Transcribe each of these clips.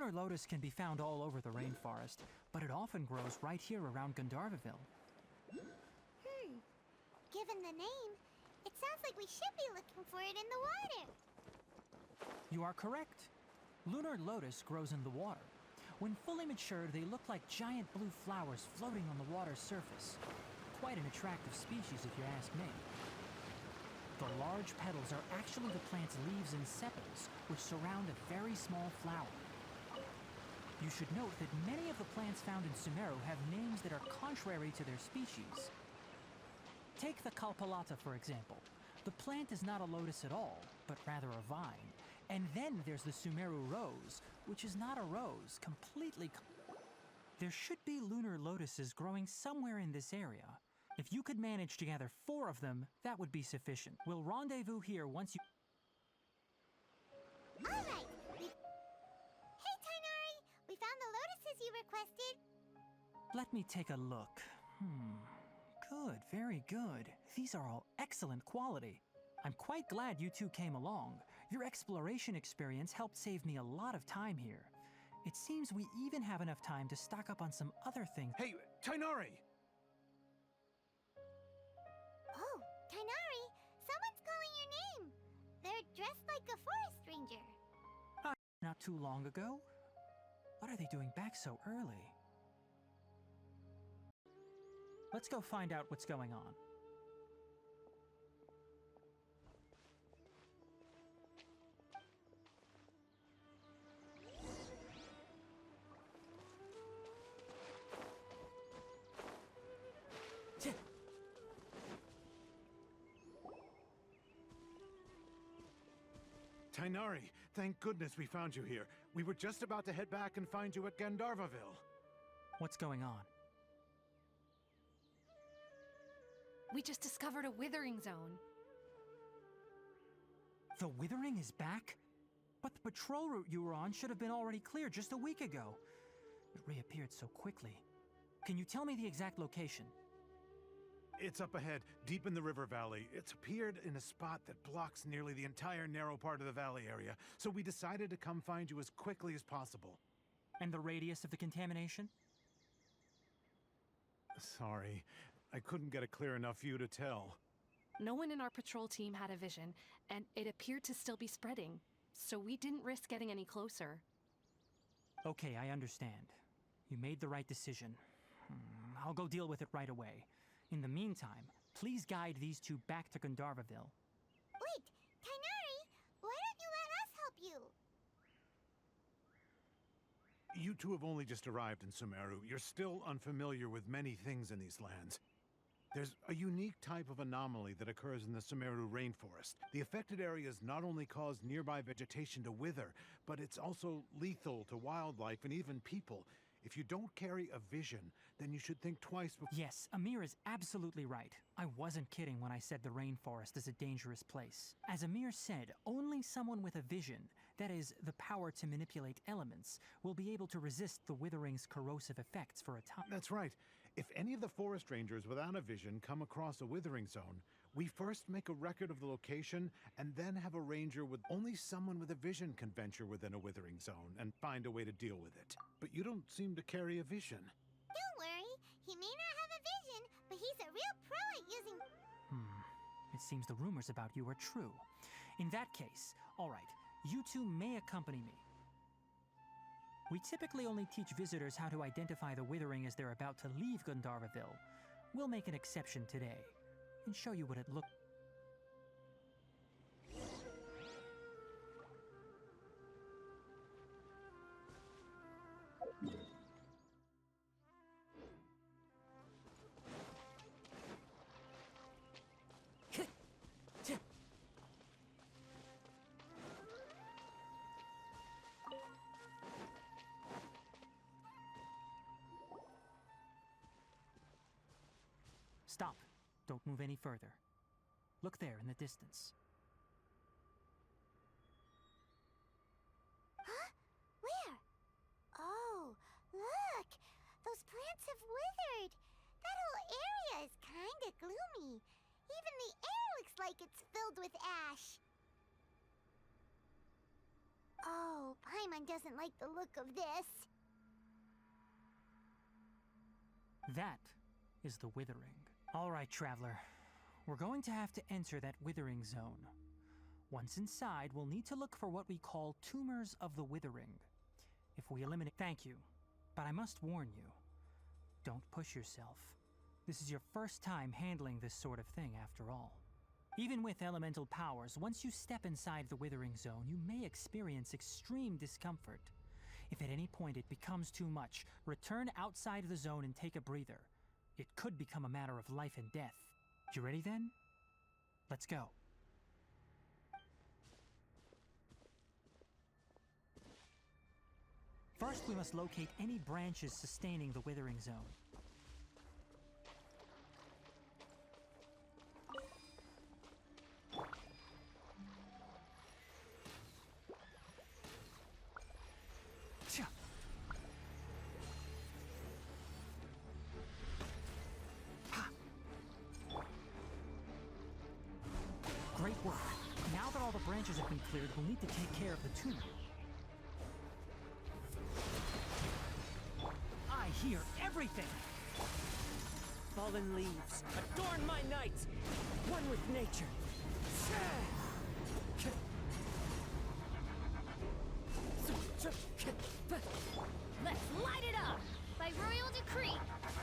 lunar lotus can be found all over the rainforest, but it often grows right here around Gandharvaville. Given the name, it sounds like we should be looking for it in the water. You are correct. Lunar lotus grows in the water. When fully matured, they look like giant blue flowers floating on the water's surface. Quite an attractive species, if you ask me. The large petals are actually the plant's leaves and sepals, which surround a very small flower. You should note that many of the plants found in Sumero have names that are contrary to their species. Take the Kalpalata, for example. The plant is not a lotus at all, but rather a vine. And then there's the Sumeru rose, which is not a rose, completely... There should be lunar lotuses growing somewhere in this area. If you could manage to gather 4 of them, that would be sufficient. We'll rendezvous here once you... All right. Hey, Tighnari! We found the lotuses you requested. Let me take a look. Good, very good. These are all excellent quality. I'm quite glad you two came along. Your exploration experience helped save me a lot of time here. It seems we even have enough time to stock up on some other things. Hey, Tighnari! Oh, Tighnari! Someone's calling your name. They're dressed like a forest ranger. Not too long ago? What are they doing back so early? Let's go find out what's going on. Tighnari, thank goodness we found you here. We were just about to head back and find you at Gandharvaville. What's going on? We just discovered a withering zone. The withering is back? But the patrol route you were on should have been already clear just a week ago. It reappeared so quickly. Can you tell me the exact location? It's up ahead, deep in the river valley. It's appeared in a spot that blocks nearly the entire narrow part of the valley area, so we decided to come find you as quickly as possible. And the radius of the contamination? Sorry, I couldn't get a clear enough view to tell. No one in our patrol team had a vision, and it appeared to still be spreading, so we didn't risk getting any closer. Okay, I understand. You made the right decision. I'll go deal with it right away. In the meantime, please guide these two back to Gandharvaville. Wait, Tighnari! Why don't you let us help you? You two have only just arrived in Sumero. You're still unfamiliar with many things in these lands. There's a unique type of anomaly that occurs in the Sumeru rainforest. The affected areas not only cause nearby vegetation to wither, but it's also lethal to wildlife and even people. If you don't carry a vision, then you should think twice before... Yes, Amir is absolutely right. I wasn't kidding when I said the rainforest is a dangerous place. As Amir said, only someone with a vision, that is, the power to manipulate elements, will be able to resist the withering's corrosive effects for a time. That's right. If any of the forest rangers without a vision come across a withering zone, we first make a record of the location and then have a ranger with... Only someone with a vision can venture within a withering zone and find a way to deal with it. But you don't seem to carry a vision. Don't worry. He may not have a vision, but he's a real pro at using... It seems the rumors about you are true. In that case, all right, you two may accompany me. We typically only teach visitors how to identify the withering as they're about to leave Gandharvaville. We'll make an exception today and show you what it looks. Stop. Don't move any further. Look there in the distance. Huh? Where? Oh, look! Those plants have withered! That whole area is kinda gloomy. Even the air looks like it's filled with ash. Oh, Paimon doesn't like the look of this. That is the Withering. All right, Traveler. We're going to have to enter that Withering zone. Once inside, we'll need to look for what we call tumors of the Withering. If we eliminate... Thank you. But I must warn you. Don't push yourself. This is your first time handling this sort of thing, after all. Even with elemental powers, once you step inside the Withering zone, you may experience extreme discomfort. If at any point it becomes too much, return outside the zone and take a breather. It could become a matter of life and death. You ready then? Let's go. First, we must locate any branches sustaining the Withering zone. Great work. Now that all the branches have been cleared, we'll need to take care of the tumor. I hear everything! Fallen leaves, adorn my night! One with nature. Let's light it up! By royal decree!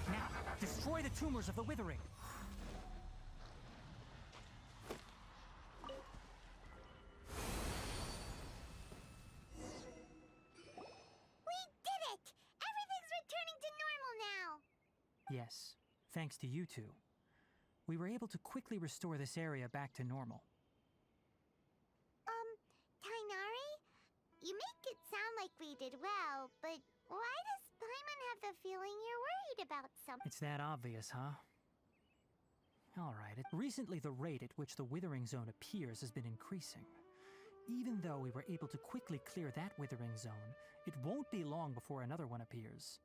Now, destroy the tumors of the Withering! We did it! Everything's returning to normal now! Yes, thanks to you two. We were able to quickly restore this area back to normal. Tighnari? You make it sound like we did well, but why does Paimon have the feeling you're worried about something? It's that obvious, huh? Alright, recently the rate at which the Withering Zone appears has been increasing. Even though we were able to quickly clear that Withering Zone, it won't be long before another one appears.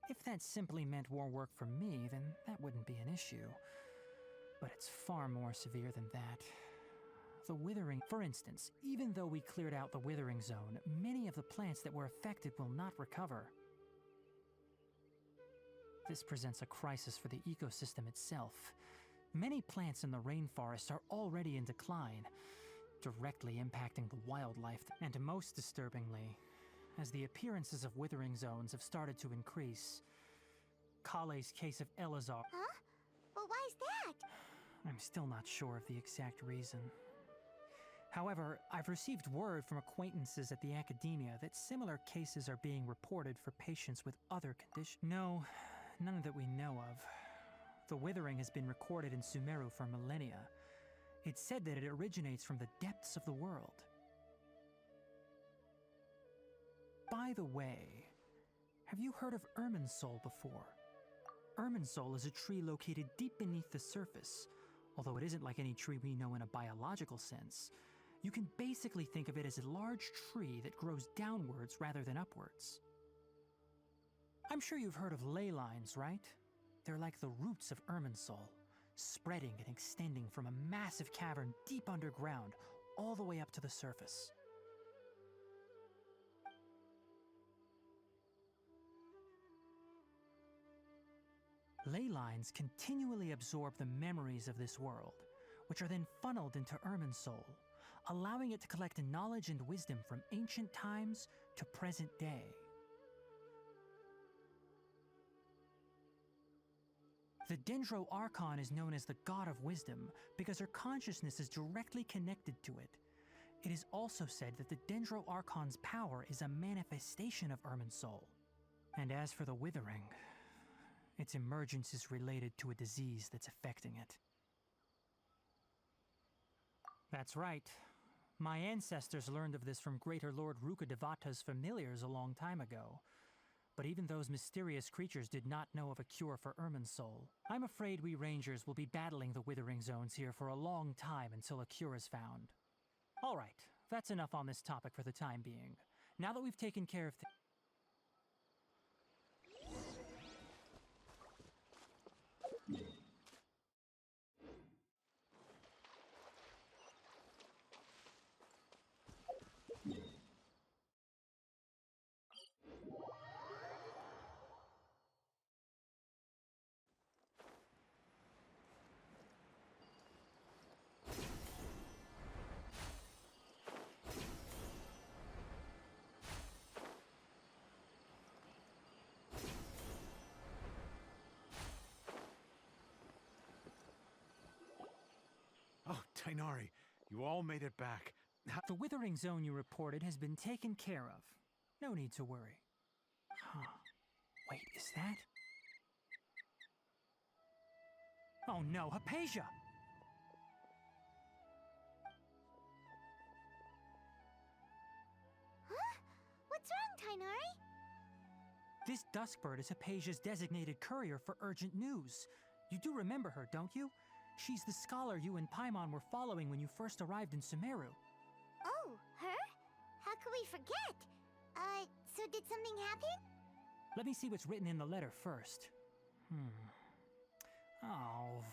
If that simply meant more work for me, then that wouldn't be an issue. But it's far more severe than that. The Withering, for instance, even though we cleared out the Withering Zone, many of the plants that were affected will not recover. This presents a crisis for the ecosystem itself. Many plants in the rainforest are already in decline, directly impacting the wildlife, and most disturbingly, as the appearances of Withering Zones have started to increase, Kale's case of Elazar... Huh? Well, why's that? I'm still not sure of the exact reason. However, I've received word from acquaintances at the academia that similar cases are being reported for patients with other conditions. No, none that we know of. The Withering has been recorded in Sumero for millennia. It's said that it originates from the depths of the world. By the way, have you heard of Irminsul before? Irminsul is a tree located deep beneath the surface. Although it isn't like any tree we know in a biological sense, you can basically think of it as a large tree that grows downwards rather than upwards. I'm sure you've heard of ley lines, right? They're like the roots of Irminsul, spreading and extending from a massive cavern deep underground all the way up to the surface. Ley lines continually absorb the memories of this world, which are then funneled into Irminsul, allowing it to collect knowledge and wisdom from ancient times to present day. The Dendro Archon is known as the God of Wisdom because her consciousness is directly connected to it. It is also said that the Dendro Archon's power is a manifestation of Irminsul. And as for the Withering, its emergence is related to a disease that's affecting it. That's right. My ancestors learned of this from Greater Lord Rukkhadevata's familiars a long time ago. But even those mysterious creatures did not know of a cure for Irminsul. I'm afraid we Rangers will be battling the Withering Zones here for a long time until a cure is found. Alright, that's enough on this topic for the time being. Now that we've taken care of things... Tainari, you all made it back. The withering zone you reported has been taken care of. No need to worry. Huh. Wait, is that? Oh no, Hypatia! Huh? What's wrong, Tainari? This Duskbird is Hypatia's designated courier for urgent news. You do remember her, don't you? She's the scholar you and Paimon were following when you first arrived in Sumeru. Oh, her? How could we forget? So did something happen? Let me see what's written in the letter first. Oh.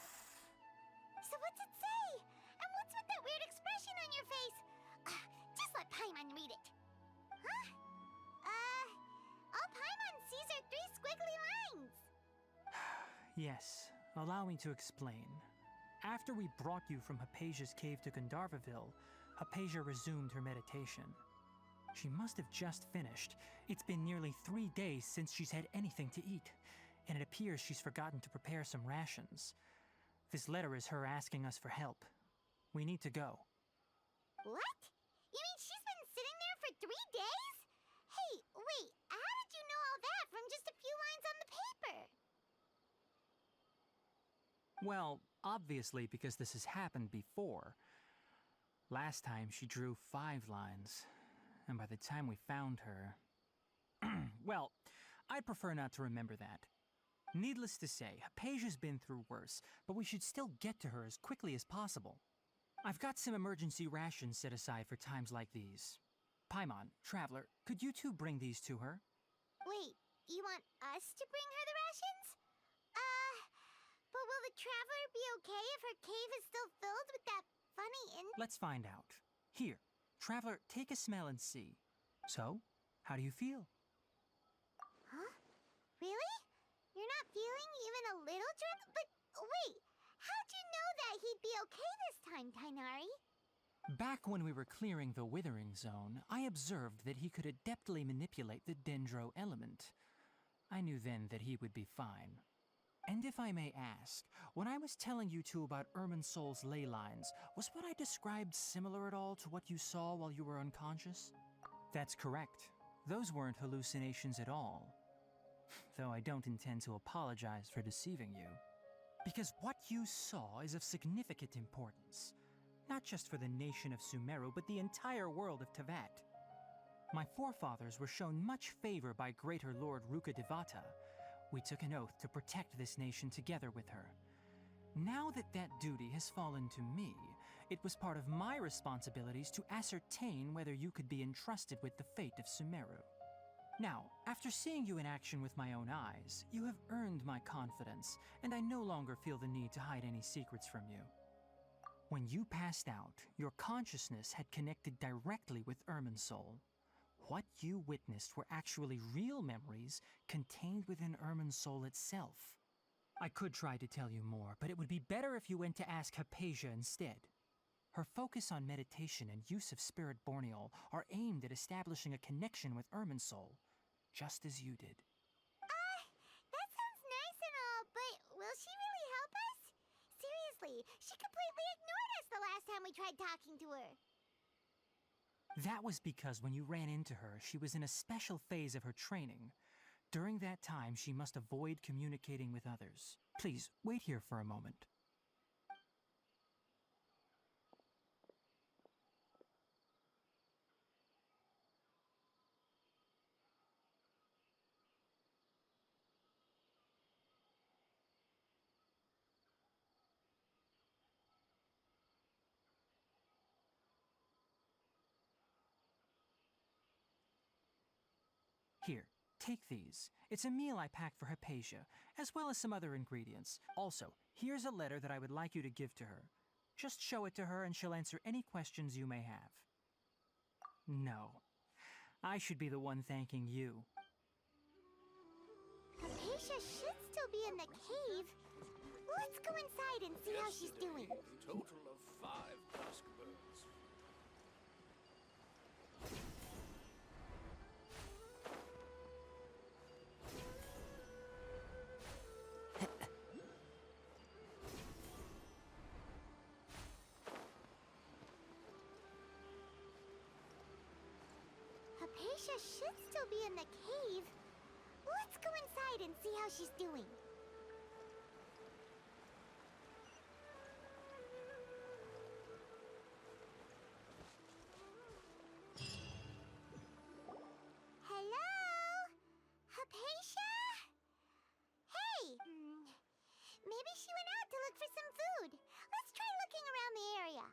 So what's it say? And what's with that weird expression on your face? Just let Paimon read it. Huh? All Paimon sees are 3 squiggly lines. Yes, allow me to explain. After we brought you from Hypatia's cave to Gandharvaville, Hypatia resumed her meditation. She must have just finished. It's been nearly 3 days since she's had anything to eat, and it appears she's forgotten to prepare some rations. This letter is her asking us for help. We need to go. What? You mean she's been sitting there for 3 days? Hey, wait, how did you know all that from just a few lines on the paper? Well, obviously because this has happened before. Last time she drew 5 lines, and by the time we found her... Well, I'd prefer not to remember that. Needless to say, Hypatia's been through worse, but we should still get to her as quickly as possible. I've got some emergency rations set aside for times like these. Paimon, Traveler, could you two bring these to her? Wait, you want us to bring her the rations? But will the Traveler be okay if her cave is still filled with that funny Let's find out. Here, Traveler, take a smell and see. So, how do you feel? Huh? Really? You're not feeling even a little drunk? But wait, how'd you know that he'd be okay this time, Tainari? Back when we were clearing the Withering Zone, I observed that he could adeptly manipulate the Dendro element. I knew then that he would be fine. And if I may ask, when I was telling you two about Irminsul's ley lines, was what I described similar at all to what you saw while you were unconscious? That's correct. Those weren't hallucinations at all. Though I don't intend to apologize for deceiving you. Because what you saw is of significant importance. Not just for the nation of Sumeru, but the entire world of Teyvat. My forefathers were shown much favor by Greater Lord Rukkhadevata. We took an oath to protect this nation together with her. Now that that duty has fallen to me, it was part of my responsibilities to ascertain whether you could be entrusted with the fate of Sumeru. Now, after seeing you in action with my own eyes, you have earned my confidence, and I no longer feel the need to hide any secrets from you. When you passed out, your consciousness had connected directly with Irminsul. What you witnessed were actually real memories contained within Irminsul itself. I could try to tell you more, but it would be better if you went to ask Hypatia instead. Her focus on meditation and use of Spirit Borneol are aimed at establishing a connection with Irminsul, just as you did. That sounds nice and all, but will she really help us? Seriously, she completely ignored us the last time we tried talking to her. That was because when you ran into her, she was in a special phase of her training. During that time, she must avoid communicating with others. Please, wait here for a moment. Here, take these. It's a meal I packed for Hypatia, as well as some other ingredients. Also, here's a letter that I would like you to give to her. Just show it to her and she'll answer any questions you may have. No. I should be the one thanking you. Hypatia should still be in the cave. Let's go inside and see how she's doing. Total of 5 Duskbirds. Hypatia should still be in the cave. Let's go inside and see how she's doing. Hello? Hypatia? Hey! Maybe she went out to look for some food. Let's try looking around the area.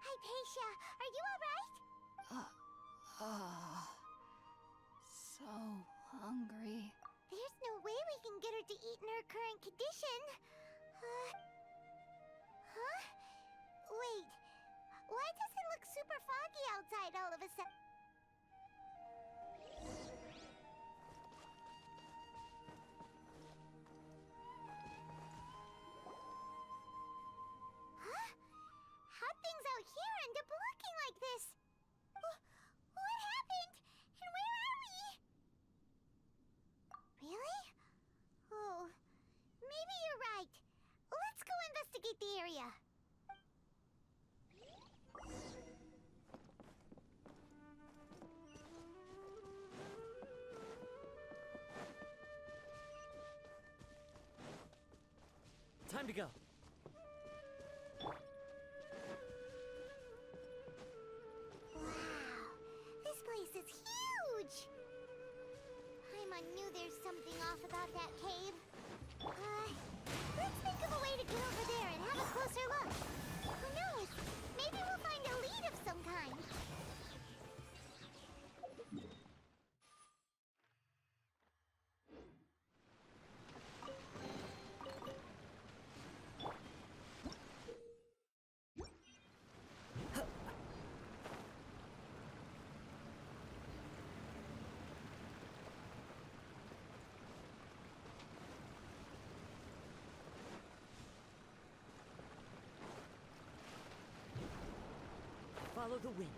Hypatia, are you alright? So hungry. There's no way we can get her to eat in her current condition. Huh? Wait, why does it look super foggy outside all of a sudden? Huh? How'd things out here end up looking like this? What happened? And where are we? Really? Oh, maybe you're right. Let's go investigate the area. Time to go. Wow, this place is huge! Paimon knew there's something off about that cave. Let's think of a way to get over there and have a closer look. Who knows? Maybe we'll find a lead of some kind. Follow the wind.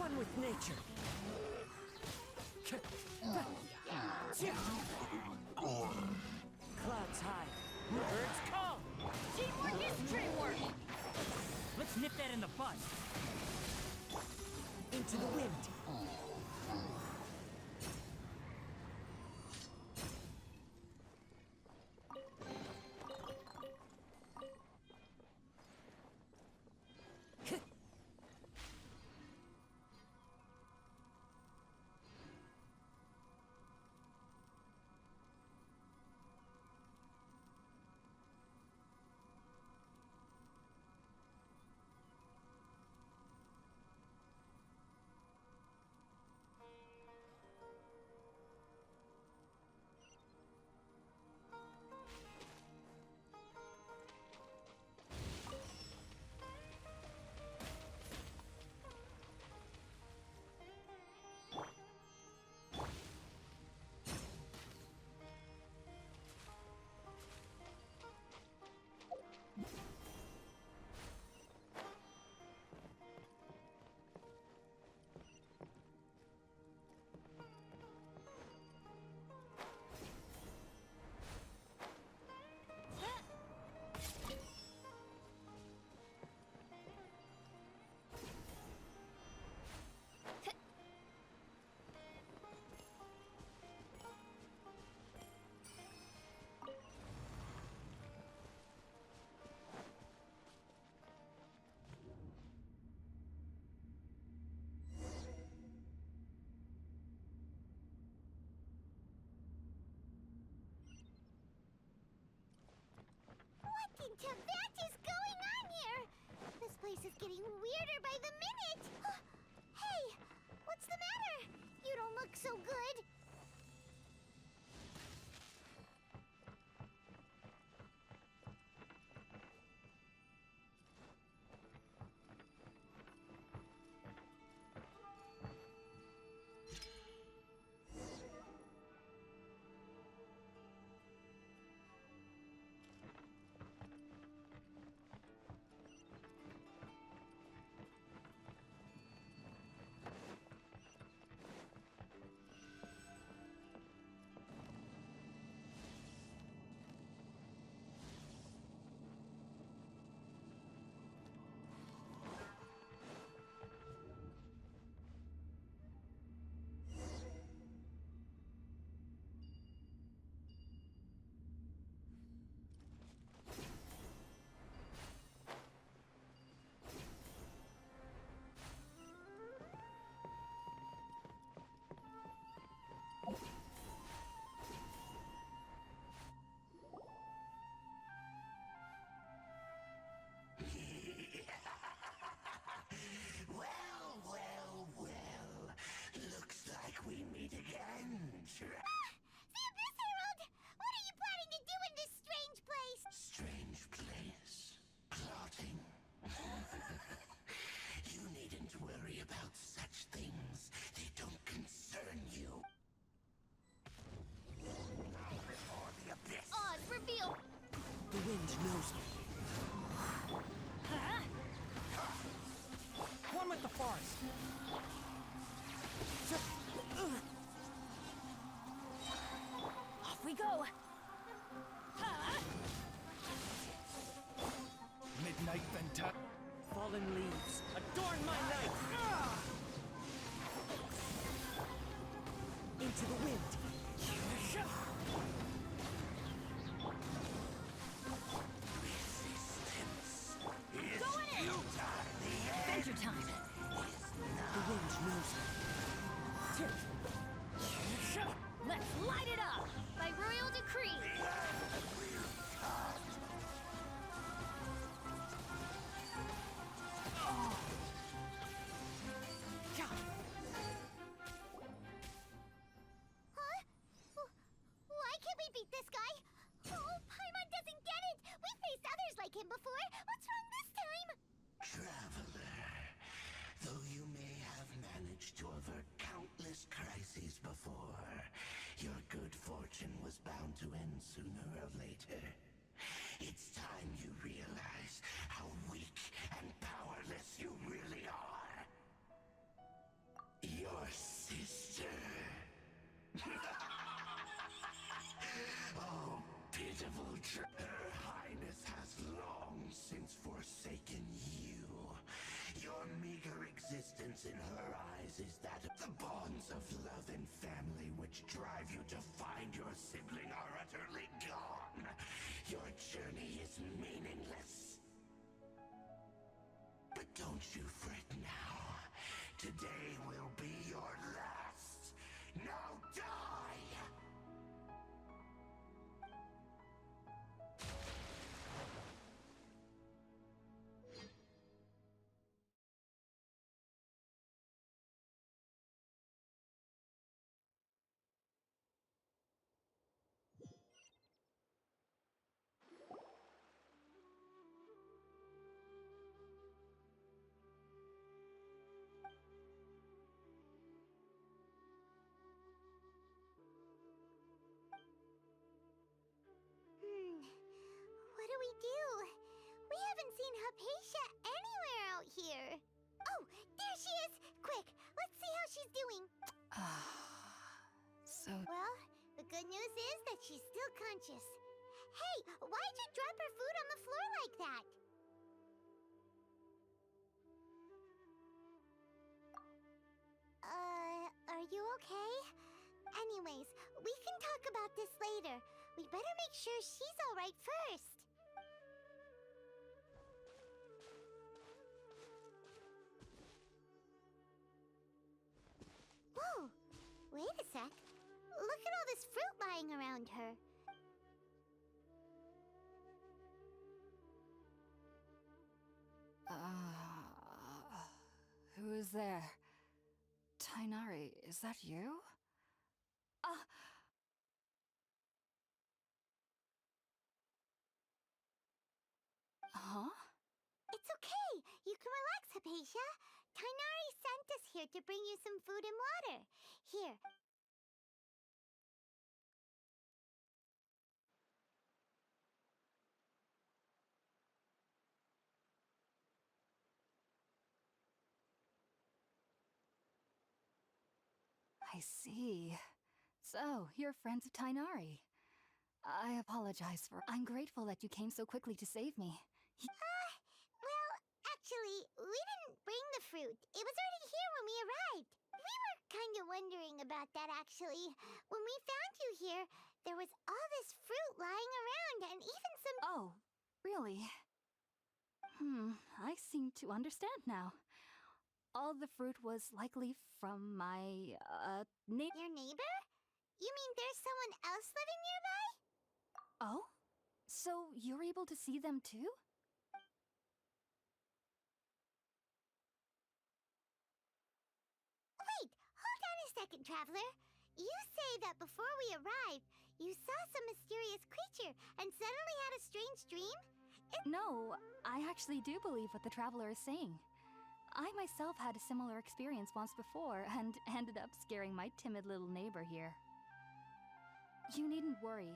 One with nature. Clouds high. Birds call. Teamwork is dreamwork! Let's nip that in the bud. Into the wind. What in Tibet is going on here? This place is getting weirder by the minute. Hey, what's the matter? You don't look so good. The Abyss Herald! What are you planning to do in this strange place? Strange place. Plotting. You needn't worry about such things. They don't concern you. Before the abyss. Oz, reveal! The wind knows me. One with the forest. Off we go! Midnight Venta. Fallen leaves. Adorn my night. Into the wind. Go in! Adventure time! The wind knows me. Let's light it up! By royal decree! Huh? Why can't innocence in her eyes is that of the bonds of love and family which drive you to find your sibling are utterly gone. Your journey is meaningless. But don't you fret now. Today will be your last. Now die! What do we do? We haven't seen Hypatia anywhere out here. Oh, there she is! Quick, let's see how she's doing. Well, the good news is that she's still conscious. Hey, why'd you drop her food on the floor like that? Are you okay? Anyways, we can talk about this later. We better make sure she's alright first. Whoa! Wait a sec. Look at all this fruit lying around her. Who is there? Tighnari, is that you? Huh? It's okay. You can relax, Hypatia. Tighnari sent us here to bring you some food and water. Here. I see. So, you're friends of Tighnari. I apologize for... I'm grateful that you came so quickly to save me. Well, actually, we didn't bring the fruit. It was already here when we arrived. We were kind of wondering about that, actually. When we found you here, there was all this fruit lying around and even some... Oh, really? I seem to understand now. All the fruit was likely from my, Your neighbor? You mean there's someone else living nearby? Oh? So you're able to see them too? Wait, hold on a second, traveler. You say that before we arrived, you saw some mysterious creature and suddenly had a strange dream? No, I actually do believe what the traveler is saying. I myself had a similar experience once before and ended up scaring my timid little neighbor here. You needn't worry.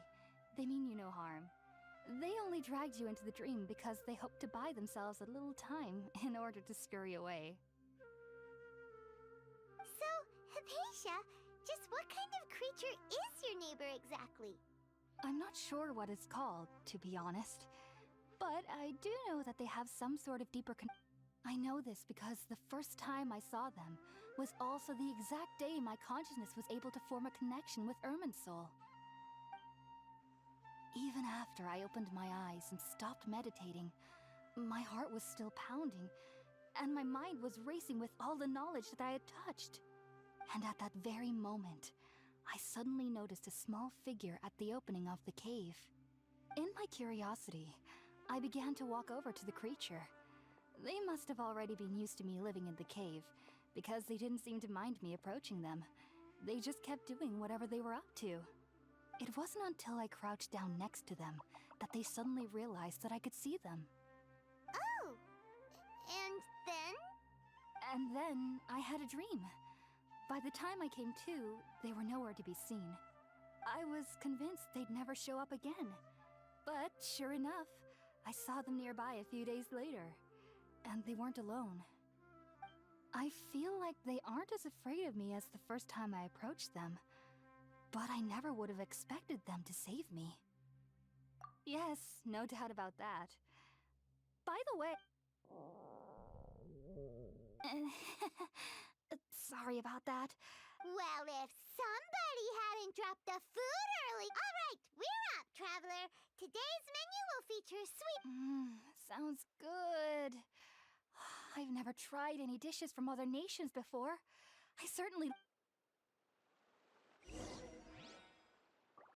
They mean you no harm. They only dragged you into the dream because they hoped to buy themselves a little time in order to scurry away. So, Hypatia, just what kind of creature is your neighbor exactly? I'm not sure what it's called, to be honest. But I do know that they have some sort of deeper I know this because the first time I saw them was also the exact day my consciousness was able to form a connection with Irminsul. Even after I opened my eyes and stopped meditating, my heart was still pounding, and my mind was racing with all the knowledge that I had touched. And at that very moment, I suddenly noticed a small figure at the opening of the cave. In my curiosity, I began to walk over to the creature. They must have already been used to me living in the cave, because they didn't seem to mind me approaching them. They just kept doing whatever they were up to. It wasn't until I crouched down next to them that they suddenly realized that I could see them. Oh! And then? And then I had a dream. By the time I came to, they were nowhere to be seen. I was convinced they'd never show up again. But sure enough, I saw them nearby a few days later. And they weren't alone. I feel like they aren't as afraid of me as the first time I approached them. But I never would have expected them to save me. Yes, no doubt about that. By the way... Sorry about that. Well, if somebody hadn't dropped the food early. All right, we're up, traveler. Today's menu will feature sweet. Sounds good. I've never tried any dishes from other nations before. I certainly